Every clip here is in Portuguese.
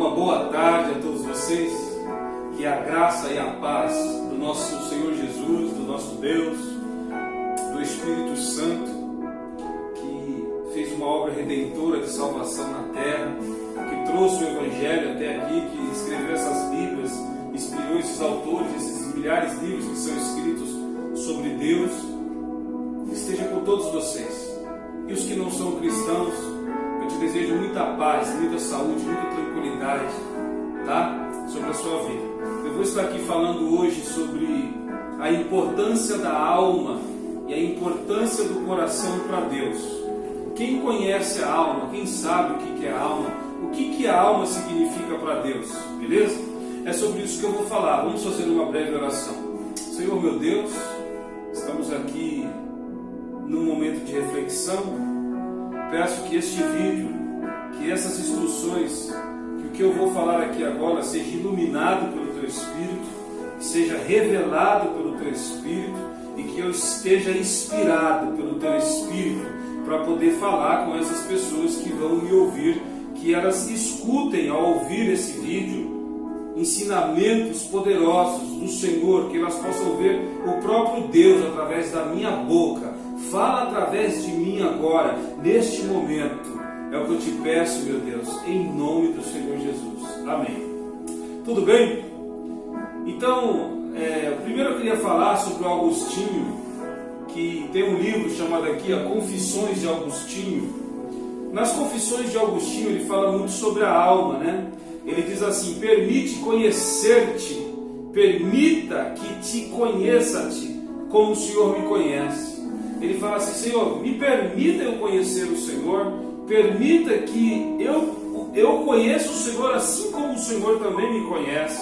Uma boa tarde a todos vocês, que a graça e a paz do nosso Senhor Jesus, do nosso Deus, do Espírito Santo, que fez uma obra redentora de salvação na terra, que trouxe o Evangelho até aqui, que escreveu essas Bíblias, inspirou esses autores, esses milhares de livros que são escritos sobre Deus, esteja com todos vocês. E os que não são cristãos, eu te desejo muita paz, muita saúde, muita tranquilidade, tá? Sobre a sua vida. Eu vou estar aqui falando hoje sobre a importância da alma e a importância do coração para Deus. Quem conhece a alma, quem sabe o que é a alma, o que a alma significa para Deus, beleza? É sobre isso que eu vou falar. Vamos fazer uma breve oração. Senhor meu Deus, estamos aqui num momento de reflexão. Peço que este vídeo, que essas instruções, que o que eu vou falar aqui agora seja iluminado pelo Teu Espírito, seja revelado pelo Teu Espírito e que eu esteja inspirado pelo Teu Espírito para poder falar com essas pessoas que vão me ouvir, que elas escutem ao ouvir esse vídeo ensinamentos poderosos do Senhor, que elas possam ver o próprio Deus através da minha boca. Fala através de mim agora, neste momento. É o que eu te peço, meu Deus, em nome do Senhor Jesus. Amém. Tudo bem? Então, primeiro eu queria falar sobre o Agostinho, que tem um livro chamado aqui, a Confissões de Agostinho. Nas Confissões de Agostinho ele fala muito sobre a alma, né? Ele diz assim: permite conhecer-te, permita que te conheça-te como o Senhor me conhece. Ele fala assim: Senhor, me permita eu conhecer o Senhor, permita que eu conheça o Senhor assim como o Senhor também me conhece,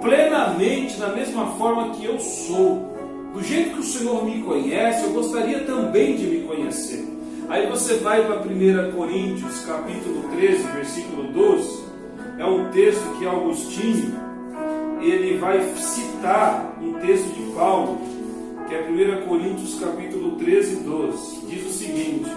plenamente, da mesma forma que eu sou. Do jeito que o Senhor me conhece, eu gostaria também de me conhecer. Aí você vai para 1 Coríntios, capítulo 13, versículo 12. É um texto que Agostinho, ele vai citar um texto de Paulo, que é 1 Coríntios capítulo 13, 12. Diz o seguinte,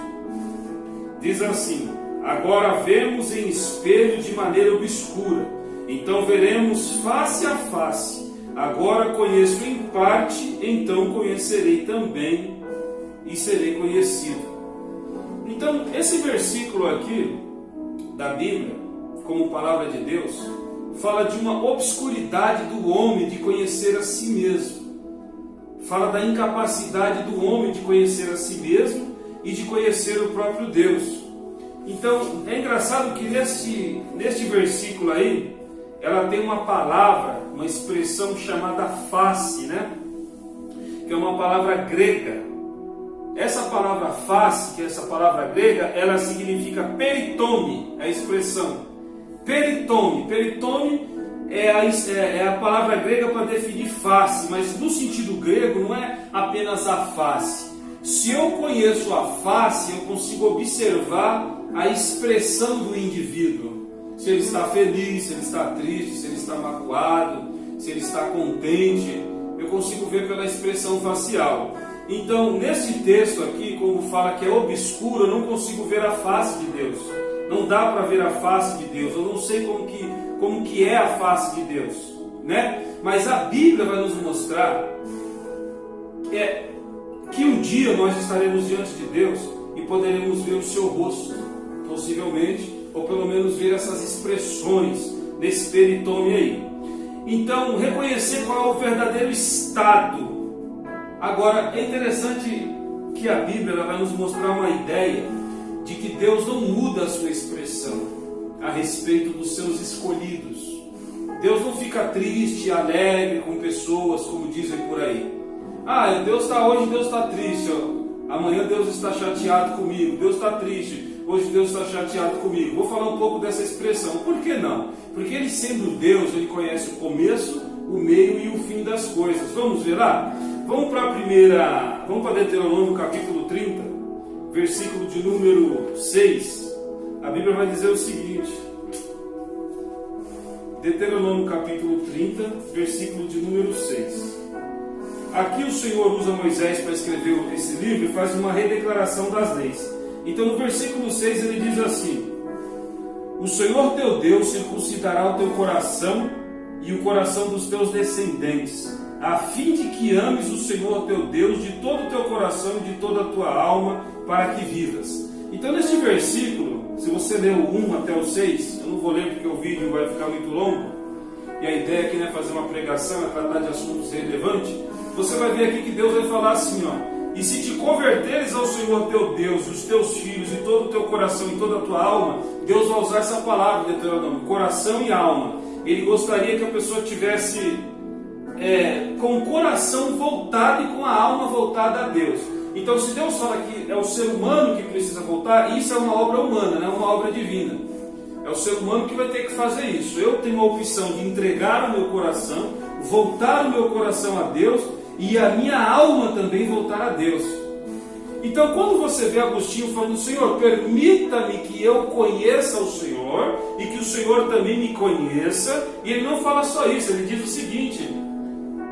diz assim: agora vemos em espelho de maneira obscura, então veremos face a face. Agora conheço em parte, então conhecerei também e serei conhecido. Então, esse versículo aqui da Bíblia, como palavra de Deus, fala de uma obscuridade do homem de conhecer a si mesmo. Fala da incapacidade do homem de conhecer a si mesmo e de conhecer o próprio Deus. Então, é engraçado que neste versículo aí, ela tem uma palavra, uma expressão chamada face, né? Que é uma palavra grega. Essa palavra face, que é essa palavra grega, ela significa peritome, a expressão. Peritome. Peritome é a palavra grega para definir face, mas no sentido grego não é apenas a face. Se eu conheço a face, eu consigo observar a expressão do indivíduo. Se ele está feliz, se ele está triste, se ele está magoado, se ele está contente, eu consigo ver pela expressão facial. Então, nesse texto aqui, como fala que é obscuro, eu não consigo ver a face de Deus. Não dá para ver a face de Deus. Eu não sei como que é a face de Deus, né? Mas a Bíblia vai nos mostrar que um dia nós estaremos diante de Deus e poderemos ver o seu rosto, possivelmente, ou pelo menos ver essas expressões desse peritome aí. Então, reconhecer qual é o verdadeiro estado. Agora, é interessante que a Bíblia ela vai nos mostrar uma ideia de que Deus não muda a sua expressão a respeito dos seus escolhidos. Deus não fica triste, alegre com pessoas, como dizem por aí. Ah, Deus está hoje, Deus está triste. Amanhã Deus está chateado comigo. Deus está triste, hoje Deus está chateado comigo. Vou falar um pouco dessa expressão. Por que não? Porque Ele, sendo Deus, Ele conhece o começo, o meio e o fim das coisas. Vamos ver lá? Vamos para Deuteronômio capítulo 30, versículo de número 6. A Bíblia vai dizer o seguinte: Deuteronômio capítulo 30, versículo de número 6. Aqui o Senhor usa Moisés para escrever esse livro e faz uma redeclaração das leis. Então no versículo 6 ele diz assim: o Senhor teu Deus circuncidará o teu coração e o coração dos teus descendentes, a fim de que ames o Senhor teu Deus de todo o teu coração e de toda a tua alma, para que vivas. Então, neste versículo, se você ler o 1 até o 6, eu não vou ler porque o vídeo vai ficar muito longo, e a ideia aqui não é fazer uma pregação, é tratar de assuntos relevantes. Você vai ver aqui que Deus vai falar assim, ó: e se te converteres ao Senhor teu Deus, os teus filhos e todo o teu coração e toda a tua alma, Deus vai usar essa palavra, Deuteronômio, coração e alma. Ele gostaria que a pessoa tivesse com o coração voltado e com a alma voltada a Deus. Então, se Deus fala que é o ser humano que precisa voltar, isso é uma obra humana, não é uma obra divina. É o ser humano que vai ter que fazer isso. Eu tenho a opção de entregar o meu coração, voltar o meu coração a Deus, e a minha alma também voltar a Deus. Então, quando você vê Agostinho falando: Senhor, permita-me que eu conheça o Senhor e que o Senhor também me conheça, e ele não fala só isso, ele diz o seguinte: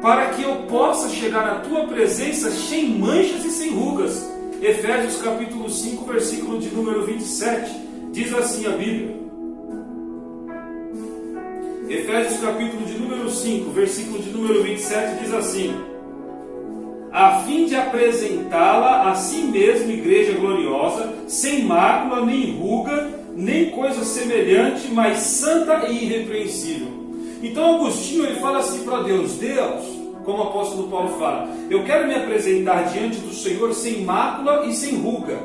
para que eu possa chegar à tua presença sem manchas e sem rugas. Efésios capítulo 5, versículo de número 27, diz assim a Bíblia. Efésios capítulo de número 5, versículo de número 27, diz assim: a fim de apresentá-la a si mesmo, igreja gloriosa, sem mácula, nem ruga, nem coisa semelhante, mas santa e irrepreensível. Então Agostinho ele fala assim para Deus: Deus, como o apóstolo Paulo fala, eu quero me apresentar diante do Senhor sem mácula e sem ruga.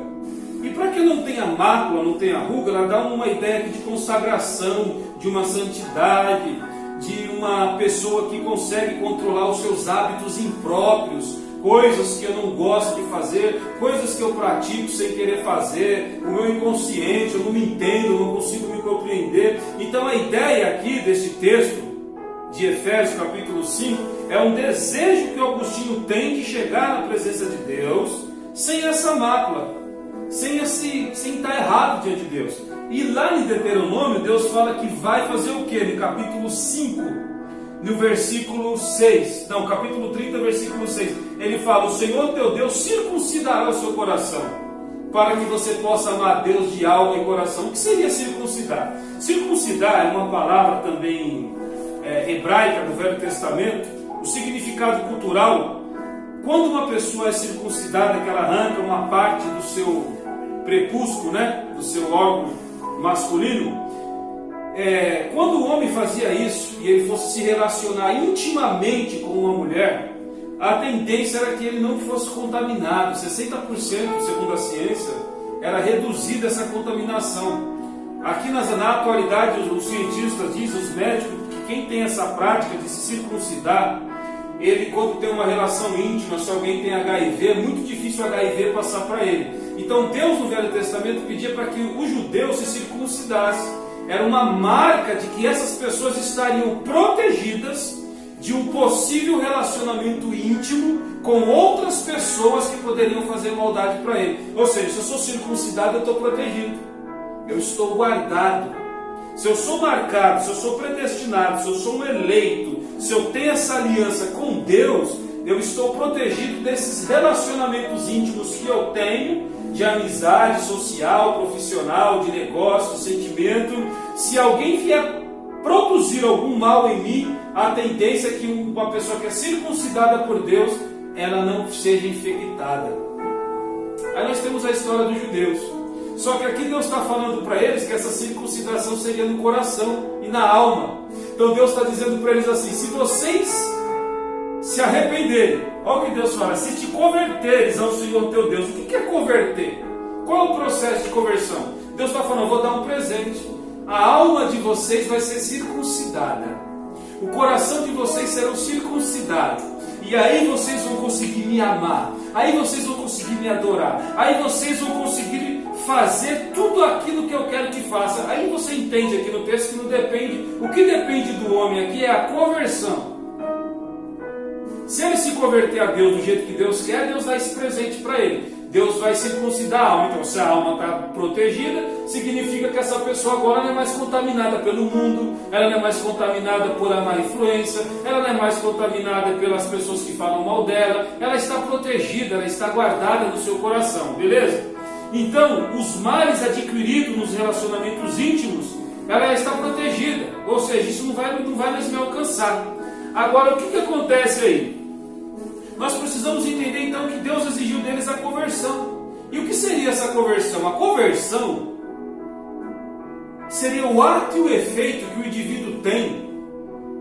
E para que não tenha mácula, não tenha ruga, ela dá uma ideia aqui de consagração, de uma santidade, de uma pessoa que consegue controlar os seus hábitos impróprios, coisas que eu não gosto de fazer, coisas que eu pratico sem querer fazer, o meu inconsciente, eu não me entendo, eu não consigo me compreender. Então a ideia aqui desse texto de Efésios capítulo 5 é um desejo que o Agostinho tem de chegar na presença de Deus sem essa mácula, sem estar errado diante de Deus. E lá em Deuteronômio Deus fala que vai fazer o que? No capítulo 5, no versículo 6, não, capítulo 30, versículo 6, ele fala: o Senhor teu Deus circuncidará o seu coração, para que você possa amar a Deus de alma e coração. O que seria circuncidar? Circuncidar é uma palavra também hebraica do Velho Testamento. O significado cultural: quando uma pessoa é circuncidada, que ela arranca uma parte do seu prepúsculo, do seu órgão masculino, quando o homem fazia isso e ele fosse se relacionar intimamente com uma mulher, a tendência era que ele não fosse contaminado. 60%, segundo a ciência, era reduzida essa contaminação. Aqui na atualidade os cientistas dizem, os médicos, que quem tem essa prática de se circuncidar, ele, quando tem uma relação íntima, se alguém tem HIV, é muito difícil o HIV passar para ele. Então Deus no Velho Testamento pedia para que os judeus se circuncidassem. Era uma marca de que essas pessoas estariam protegidas de um possível relacionamento íntimo com outras pessoas que poderiam fazer maldade para ele. Ou seja, se eu sou circuncidado, eu estou protegido, eu estou guardado. Se eu sou marcado, se eu sou predestinado, se eu sou um eleito, se eu tenho essa aliança com Deus, eu estou protegido desses relacionamentos íntimos que eu tenho, de amizade social, profissional, de negócio, sentimento. Se alguém vier produzir algum mal em mim, a tendência é que uma pessoa que é circuncidada por Deus, ela não seja infectada. Aí nós temos a história dos judeus. Só que aqui Deus está falando para eles que essa circuncidação seria no coração e na alma. Então Deus está dizendo para eles assim: se vocês se arrependerem, olha o que Deus fala: se te converteres ao Senhor teu Deus. O que é converter? Qual é o processo de conversão? Deus está falando: eu vou dar um presente. A alma de vocês vai ser circuncidada, o coração de vocês serão circuncidados, e aí vocês vão conseguir me amar, aí vocês vão conseguir me adorar, aí vocês vão conseguir fazer tudo aquilo que eu quero que faça. Aí você entende aqui no texto que não depende, o que depende do homem aqui é a conversão. Se ele se converter a Deus do jeito que Deus quer, Deus dá esse presente para ele. Deus vai circuncidar a alma. Então, se a alma está protegida, significa que essa pessoa agora não é mais contaminada pelo mundo, ela não é mais contaminada por a má influência, ela não é mais contaminada pelas pessoas que falam mal dela, ela está protegida, ela está guardada no seu coração, beleza? Então, os males adquiridos nos relacionamentos íntimos, ela está protegida, ou seja, isso não vai mais me alcançar. Agora, o que acontece aí? Nós precisamos entender então que Deus exigiu deles a conversão. E o que seria essa conversão? A conversão seria o ato e o efeito que o indivíduo tem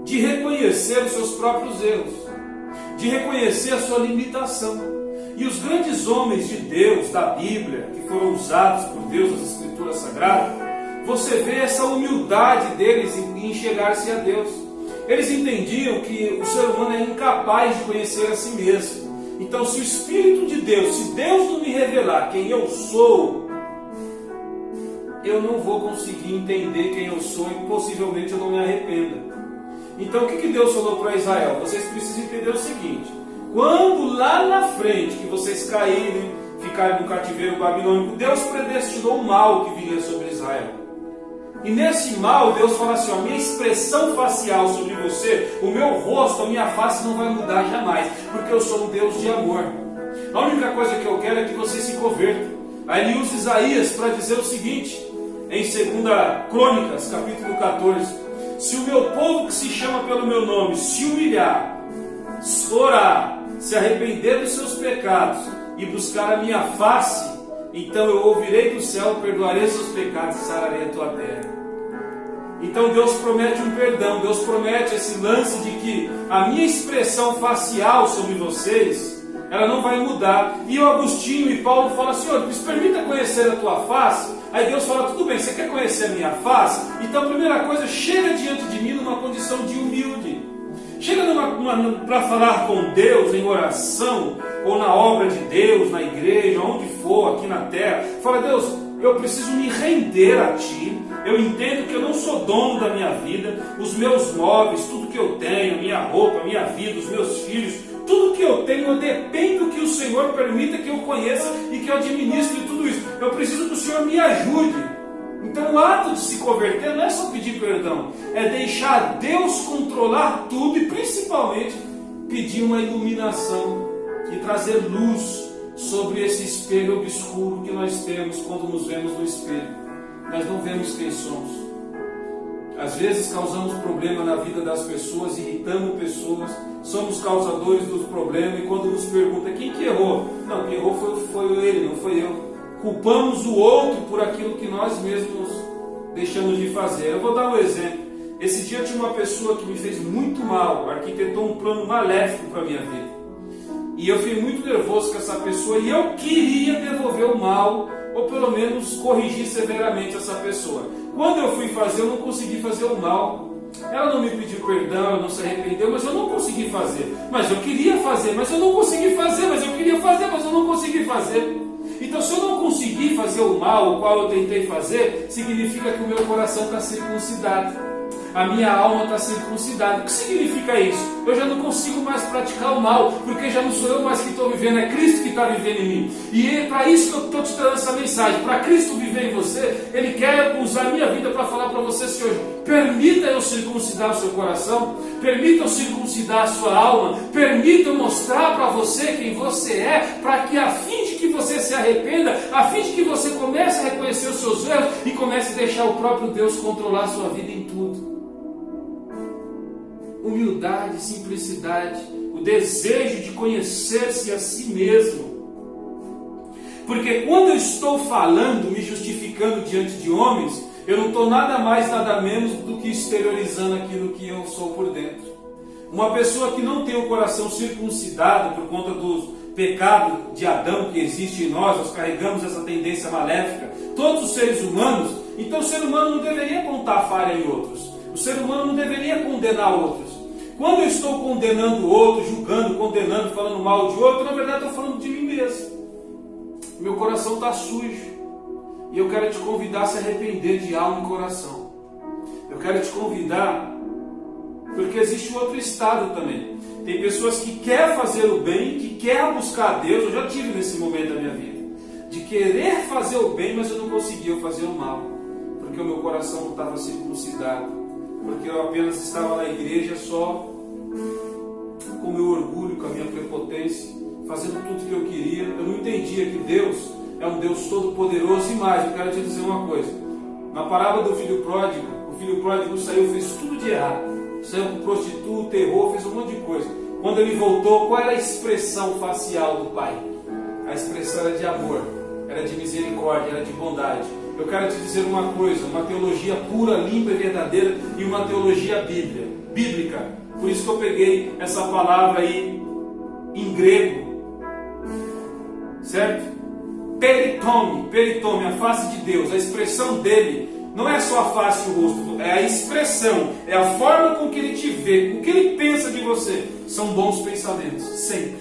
de reconhecer os seus próprios erros, de reconhecer a sua limitação. E os grandes homens de Deus, da Bíblia, que foram usados por Deus nas Escrituras Sagradas, você vê essa humildade deles em enxergar-se a Deus. Eles entendiam que o ser humano é incapaz de conhecer a si mesmo. Então, se o Espírito de Deus, se Deus não me revelar quem eu sou, eu não vou conseguir entender quem eu sou e possivelmente eu não me arrependa. Então, o que Deus falou para Israel? Vocês precisam entender o seguinte: quando lá na frente que vocês caírem, ficarem no cativeiro babilônico, Deus predestinou o mal que viria sobre Israel. E nesse mal, Deus fala assim: a minha expressão facial sobre você, o meu rosto, a minha face não vai mudar jamais, porque eu sou um Deus de amor. A única coisa que eu quero é que você se converta. Aí ele usa Isaías para dizer o seguinte, em 2 Crônicas, capítulo 14: se o meu povo que se chama pelo meu nome se humilhar, orar, se arrepender dos seus pecados e buscar a minha face, então eu ouvirei do céu, perdoarei seus pecados e sararei a tua terra. Então Deus promete um perdão, Deus promete esse lance de que a minha expressão facial sobre vocês, ela não vai mudar. E o Agostinho e Paulo falam: Senhor, me permita conhecer a tua face. Aí Deus fala: tudo bem, você quer conhecer a minha face? Então a primeira coisa, chega diante de mim numa condição de humilde. Chega para falar com Deus em oração, ou na obra de Deus, na igreja, onde for, aqui na terra. Fala: Deus, eu preciso me render a Ti. Eu entendo que eu não sou dono da minha vida, os meus móveis, tudo que eu tenho, minha roupa, minha vida, os meus filhos, tudo que eu tenho, eu dependo que o Senhor permita que eu conheça e que eu administre tudo isso. Eu preciso que o Senhor me ajude. Então o ato de se converter não é só pedir perdão, é deixar Deus controlar tudo e principalmente pedir uma iluminação e trazer luz sobre esse espelho obscuro que nós temos quando nos vemos no espelho. Nós não vemos quem somos. Às vezes causamos problema na vida das pessoas, irritamos pessoas, somos causadores dos problemas, e quando nos pergunta quem que errou? Não, quem errou foi ele, não foi eu. Culpamos o outro por aquilo que nós mesmos deixamos de fazer. Eu vou dar um exemplo. Esse dia tinha uma pessoa que me fez muito mal, arquitetou um plano maléfico para a minha vida. E eu fiquei muito nervoso com essa pessoa e eu queria devolver o mal, ou pelo menos corrigir severamente essa pessoa. Quando eu fui fazer, eu não consegui fazer o mal. Ela não me pediu perdão, ela não se arrependeu, mas eu não consegui fazer. Mas eu queria fazer, mas eu não consegui fazer, mas eu queria fazer, mas eu não consegui fazer. Então, se eu não conseguir fazer o mal, o qual eu tentei fazer, significa que o meu coração está circuncidado. A minha alma está circuncidada. O que significa isso? Eu já não consigo mais praticar o mal, porque já não sou eu mais que estou vivendo, é Cristo que está vivendo em mim. E é para isso que eu estou te dando essa mensagem. Para Cristo viver em você, Ele quer usar a minha vida para falar para você: Senhor, permita eu circuncidar o seu coração, permita eu circuncidar a sua alma, permita eu mostrar para você quem você é, para que a fim de que você se arrependa, a fim de que você comece a reconhecer os seus erros e comece a deixar o próprio Deus controlar a sua vida em tudo. Humildade, simplicidade, o desejo de conhecer-se a si mesmo. Porque quando eu estou falando, me justificando diante de homens, eu não estou nada mais, nada menos do que exteriorizando aquilo que eu sou por dentro. Uma pessoa que não tem o coração circuncidado por conta do pecado de Adão que existe em nós carregamos essa tendência maléfica, todos os seres humanos, então o ser humano não deveria apontar falha em outros. O ser humano não deveria condenar outros. Quando eu estou condenando o outro, julgando, condenando, falando mal de outro, na verdade estou falando de mim mesmo. Meu coração está sujo. E eu quero te convidar a se arrepender de alma e coração. Eu quero te convidar, porque existe um outro estado também. Tem pessoas que querem fazer o bem, que querem buscar a Deus. Eu já tive nesse momento da minha vida. De querer fazer o bem, mas eu não conseguia fazer o mal. Porque o meu coração não estava circuncidado. Porque eu apenas estava na igreja só com o meu orgulho, com a minha prepotência, fazendo tudo o que eu queria. Eu não entendia que Deus é um Deus todo-poderoso. E mais, eu quero te dizer uma coisa. Na parábola do filho pródigo, o filho pródigo saiu, fez tudo de errado. Saiu com prostituta, errou, fez um monte de coisa. Quando ele voltou, qual era a expressão facial do pai? A expressão era de amor, era de misericórdia, era de bondade. Eu quero te dizer uma coisa, uma teologia pura, limpa e verdadeira e uma teologia bíblica. Por isso que eu peguei essa palavra aí em grego, certo? Peritome, a face de Deus, a expressão dele não é só a face e o rosto, é a expressão, é a forma com que ele te vê, o que ele pensa de você. São bons pensamentos, sempre.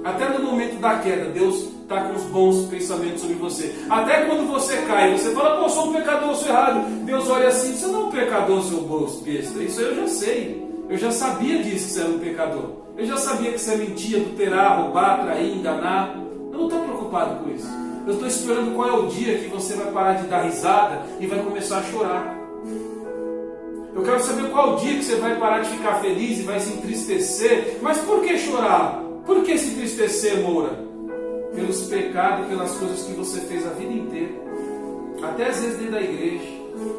Até no momento da queda, Deus está com os bons pensamentos sobre você. Até quando você cai, você fala, pô, eu sou um pecador, eu sou errado. Deus olha assim, você não é um pecador, seu besta. Isso eu já sei. Eu já sabia disso, que você era um pecador. Eu já sabia que você mentia, adulterar, roubar, trair, enganar. Eu não estou preocupado com isso. Eu estou esperando qual é o dia que você vai parar de dar risada e vai começar a chorar. Eu quero saber qual é o dia que você vai parar de ficar feliz e vai se entristecer. Mas por que chorar? Por que se entristecer, Moura? Pelos pecados e pelas coisas que você fez a vida inteira. Até às vezes dentro da igreja.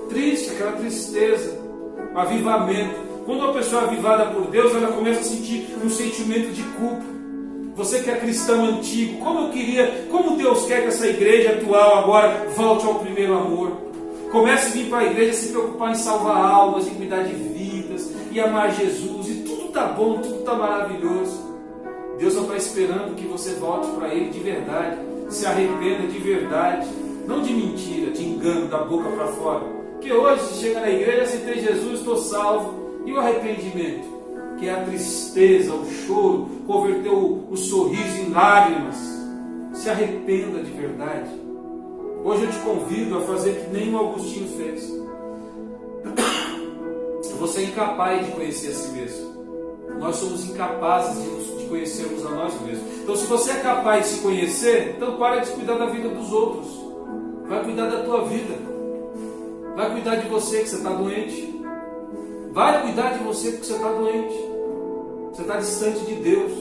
Triste, aquela tristeza. Um avivamento. Quando uma pessoa é avivada por Deus, ela começa a sentir um sentimento de culpa. Você que é cristão antigo, como Deus quer que essa igreja atual agora volte ao primeiro amor. Comece a vir para a igreja, se preocupar em salvar almas, em cuidar de vidas, e amar Jesus, e tudo está bom, tudo está maravilhoso. Deus não está esperando que você volte para Ele de verdade, se arrependa de verdade, não de mentira, de engano, da boca para fora. Porque hoje, se chega na igreja, aceitei Jesus, estou salvo. E o arrependimento, que é a tristeza, o choro, converteu o sorriso em lágrimas. Se arrependa de verdade. Hoje eu te convido a fazer que nem o Augustinho fez. Você é incapaz de conhecer a si mesmo. Nós somos incapazes de conhecermos a nós mesmos. Então, se você é capaz de se conhecer, então para de cuidar da vida dos outros. Vai cuidar da tua vida. Vai cuidar de você que você está doente. Vai cuidar de você porque você está doente. Você está distante de Deus.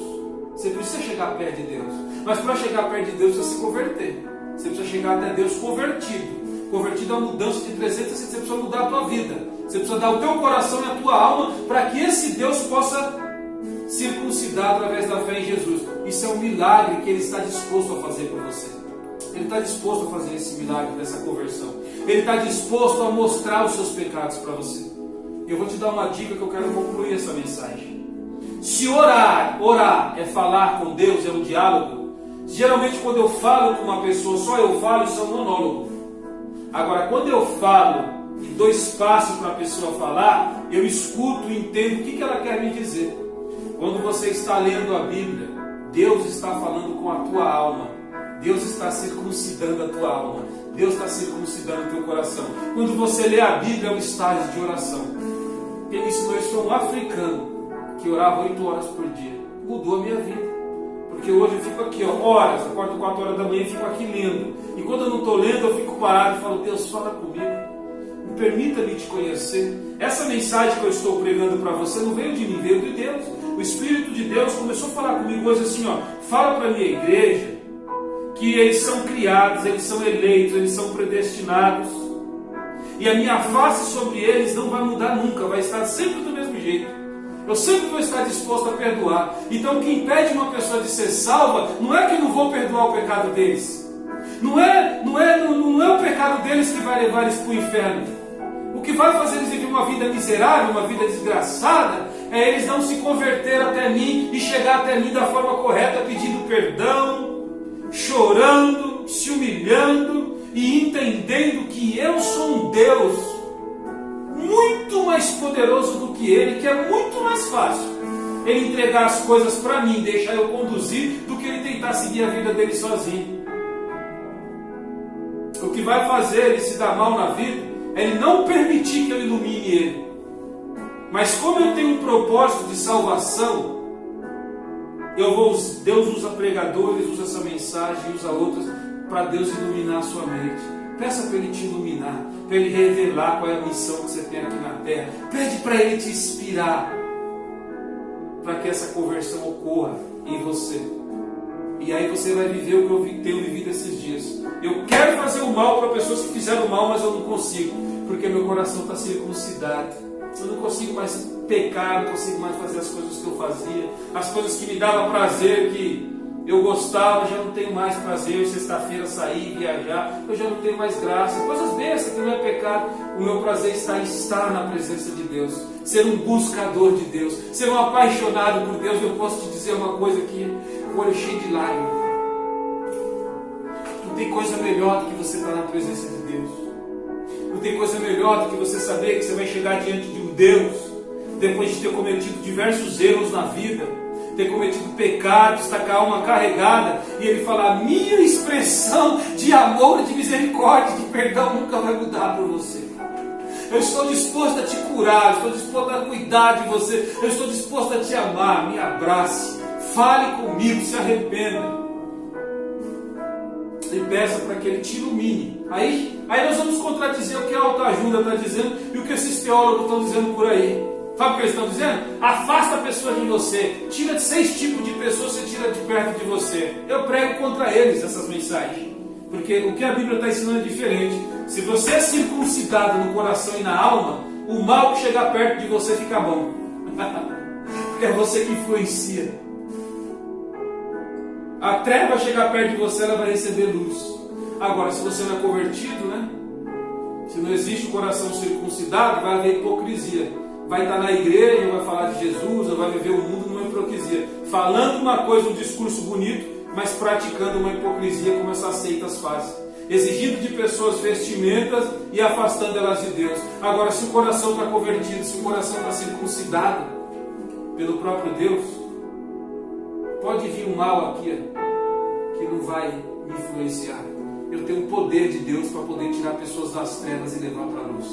Você precisa chegar perto de Deus. Mas para chegar perto de Deus, você precisa se converter. Você precisa chegar até Deus convertido. Convertido é uma mudança de 360, você precisa mudar a tua vida. Você precisa dar o teu coração e a tua alma para que esse Deus possa circuncidar através da fé em Jesus. Isso é um milagre que Ele está disposto a fazer por você. Ele está disposto a fazer esse milagre dessa conversão. Ele está disposto a mostrar os seus pecados para você. Eu vou te dar uma dica que eu quero concluir essa mensagem. Se orar é falar com Deus, é um diálogo. Geralmente quando eu falo com uma pessoa, só eu falo, isso é um monólogo. Agora, quando eu falo e dou espaço para a pessoa falar, eu escuto e entendo o que ela quer me dizer. Quando você está lendo a Bíblia, Deus está falando com a tua alma. Deus está circuncidando a tua alma. Deus está circuncidando o teu coração. Quando você lê a Bíblia, é um estágio de oração. Quem me ensinou isso foi um africano que orava 8 horas por dia. Mudou a minha vida. Porque hoje eu fico aqui, horas, acordo 4 horas da manhã e fico aqui lendo. E quando eu não estou lendo, eu fico parado e falo, Deus, fala comigo. Permita-me te conhecer. Essa mensagem que eu estou pregando para você não veio de mim, veio de Deus. O Espírito de Deus começou a falar comigo hoje assim, fala para a minha igreja que eles são criados, eles são eleitos, eles são predestinados. E a minha face sobre eles não vai mudar nunca, vai estar sempre do mesmo jeito. Eu sempre vou estar disposto a perdoar. Então o que impede uma pessoa de ser salva não é que eu não vou perdoar o pecado deles. Não é o pecado deles que vai levar eles para o inferno. O que vai fazer eles viver uma vida miserável, uma vida desgraçada, é eles não se converter até mim e chegar até mim da forma correta, pedindo perdão, chorando, se humilhando e entendendo que eu sou um Deus muito mais poderoso do que Ele, que é muito mais fácil Ele entregar as coisas para mim, deixar eu conduzir, do que Ele tentar seguir a vida dele sozinho. O que vai fazer ele se dar mal na vida é ele não permitir que eu ilumine ele. Mas como eu tenho um propósito de salvação, Deus usa pregadores, usa essa mensagem, usa outras, para Deus iluminar a sua mente. Peça para Ele te iluminar, para Ele revelar qual é a missão que você tem aqui na terra. Pede para Ele te inspirar, para que essa conversão ocorra em você. E aí você vai viver o que eu tenho vivido esses dias. Eu quero fazer o mal para pessoas que fizeram mal, mas eu não consigo. porque meu coração está circuncidado. Eu não consigo mais pecar, não consigo mais fazer as coisas que eu fazia. As coisas que me davam prazer, que eu gostava, já não tenho mais prazer. Sexta-feira sair, viajar, eu já não tenho mais graça. Coisas bestas que não é pecado. O meu prazer está em estar na presença de Deus, ser um buscador de Deus, ser um apaixonado por Deus. Eu posso te dizer uma coisa aqui, o olho cheio de lágrimas. Não tem coisa melhor do que você estar na presença de Deus. Não tem coisa melhor do que você saber que você vai chegar diante de um Deus, depois de ter cometido diversos erros na vida, ter cometido pecados, estar com a alma carregada, e Ele falar: a minha expressão de amor, de misericórdia, de perdão nunca vai mudar por você. Eu estou disposto a te curar, estou disposto a cuidar de você, eu estou disposto a te amar. Me abrace, fale comigo, se arrependa e peça para que Ele te ilumine. Aí nós vamos contradizer o que a autoajuda está dizendo e o que esses teólogos estão dizendo por aí. Sabe o que eles estão dizendo? Afasta a pessoa de você. Tira 6 tipos de pessoas, você tira de perto de você. Eu prego contra eles essas mensagens, porque o que a Bíblia está ensinando é diferente. Se você é circuncidado no coração e na alma, o mal que chegar perto de você fica bom. Porque é você que influencia. A treva chegar perto de você, ela vai receber luz. Agora, se você não é convertido, né? Se não existe o coração circuncidado, vai haver hipocrisia. Vai estar na igreja, vai falar de Jesus, ou vai viver o mundo numa hipocrisia. Falando uma coisa, um discurso bonito, mas praticando uma hipocrisia como essas seitas fazem. Exigindo de pessoas vestimentas e afastando elas de Deus. Agora, se o coração está convertido, se o coração está circuncidado pelo próprio Deus, pode vir um mal aqui que não vai me influenciar. Eu tenho o poder de Deus para poder tirar pessoas das trevas e levar para a luz.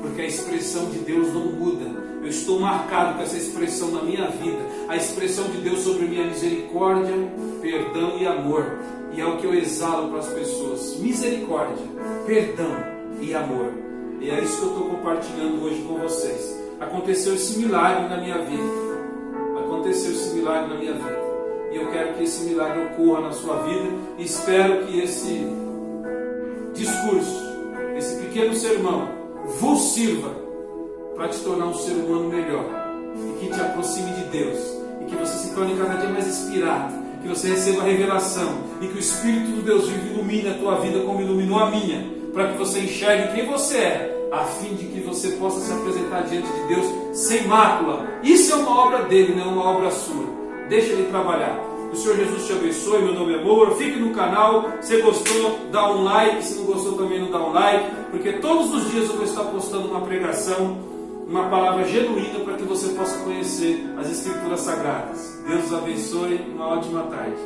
Porque a expressão de Deus não muda. Eu estou marcado com essa expressão na minha vida. A expressão de Deus sobre minha misericórdia, perdão e amor. E é o que eu exalo para as pessoas. Misericórdia, perdão e amor. E é isso que eu estou compartilhando hoje com vocês. Aconteceu esse milagre na minha vida. Aconteceu esse milagre na minha vida. E eu quero que esse milagre ocorra na sua vida. E espero que esse discurso, esse pequeno sermão, vos sirva para te tornar um ser humano melhor. E que te aproxime de Deus. E que você se torne cada dia mais inspirado. Que você receba a revelação. E que o Espírito do Deus vivo ilumine a tua vida como iluminou a minha. Para que você enxergue quem você é, a fim de que você possa se apresentar diante de Deus sem mácula. Isso é uma obra dele, não é uma obra sua. Deixa ele trabalhar. O Senhor Jesus te abençoe. Meu nome é Moura. Fique no canal. Se gostou, dá um like. Se não gostou, também não dá um like. Porque todos os dias eu vou estar postando uma pregação, uma palavra genuína, para que você possa conhecer as Escrituras Sagradas. Deus os abençoe. Uma ótima tarde.